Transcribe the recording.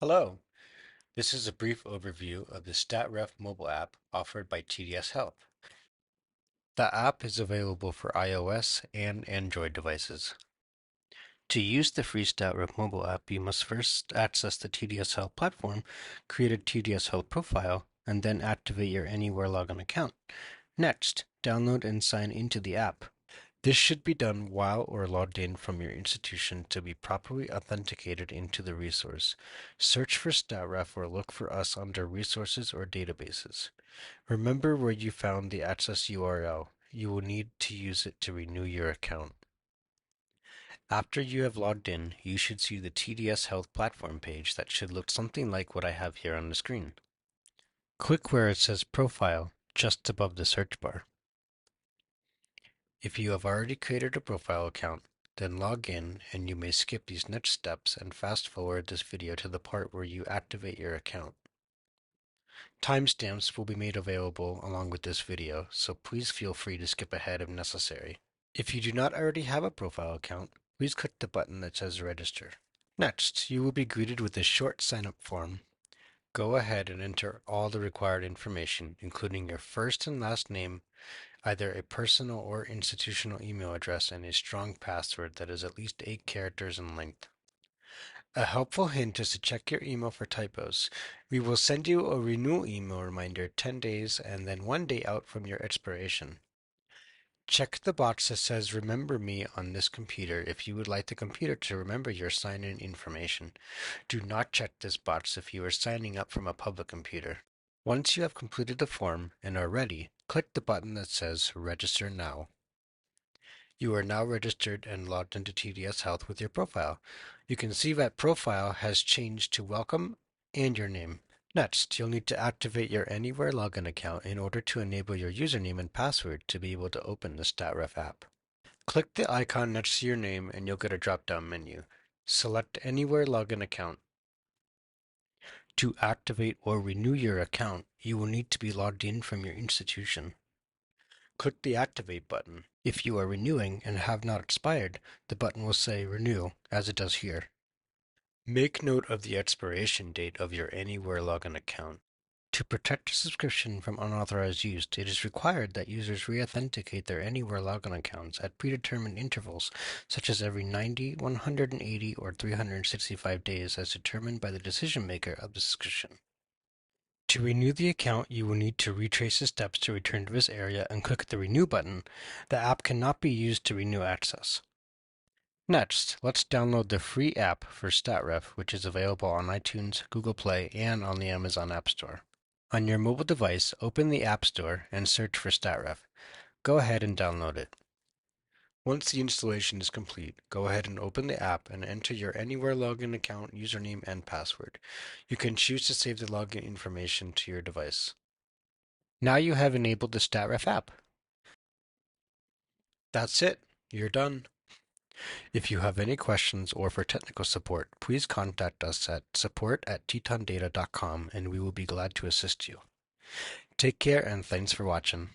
Hello, this is a brief overview of the StatRef mobile app offered by TDS Health. The app is available for iOS and Android devices. To use the free StatRef mobile app, you must first access the TDS Health platform, create a TDS Health profile, and then activate your Anywhere login account. Next, download and sign into the app. This should be done while or logged in from your institution to be properly authenticated into the resource. Search for StatRef or look for us under Resources or Databases. Remember where you found the access URL. You will need to use it to renew your account. After you have logged in, you should see the TDS Health platform page that should look something like what I have here on the screen. Click where it says Profile, just above the search bar. If you have already created a profile account, then log in and you may skip these next steps and fast forward this video to the part where you activate your account. Timestamps will be made available along with this video, so please feel free to skip ahead if necessary. If you do not already have a profile account, please click the button that says Register. Next, you will be greeted with a short sign-up form. Go ahead and enter all the required information, including your first and last name, either a personal or institutional email address, and a strong password that is at least 8 characters in length. A helpful hint is to check your email for typos. We will send you a renewal email reminder 10 days and then 1 day out from your expiration. Check the box that says Remember Me on this computer if you would like the computer to remember your sign-in information. Do not check this box if you are signing up from a public computer. Once you have completed the form and are ready, click the button that says Register Now. You are now registered and logged into TDS Health with your profile. You can see that profile has changed to Welcome and your name. Next, you'll need to activate your Anywhere login account in order to enable your username and password to be able to open the StatRef app. Click the icon next to your name and you'll get a drop-down menu. Select Anywhere login account. To activate or renew your account, you will need to be logged in from your institution. Click the Activate button. If you are renewing and have not expired, the button will say Renew, as it does here. Make note of the expiration date of your Anywhere login account. To protect a subscription from unauthorized use, it is required that users re-authenticate their Anywhere login accounts at predetermined intervals, such as every 90, 180, or 365 days as determined by the decision maker of the subscription. To renew the account, you will need to retrace the steps to return to this area and click the Renew button. The app cannot be used to renew access. Next, let's download the free app for StatRef, which is available on iTunes, Google Play, and on the Amazon App Store. On your mobile device, open the App Store and search for StatRef. Go ahead and download it. Once the installation is complete, go ahead and open the app and enter your Anywhere login account username and password. You can choose to save the login information to your device. Now you have enabled the StatRef app. That's it. You're done. If you have any questions or for technical support, please contact us at support@tetondata.com and we will be glad to assist you. Take care and thanks for watching.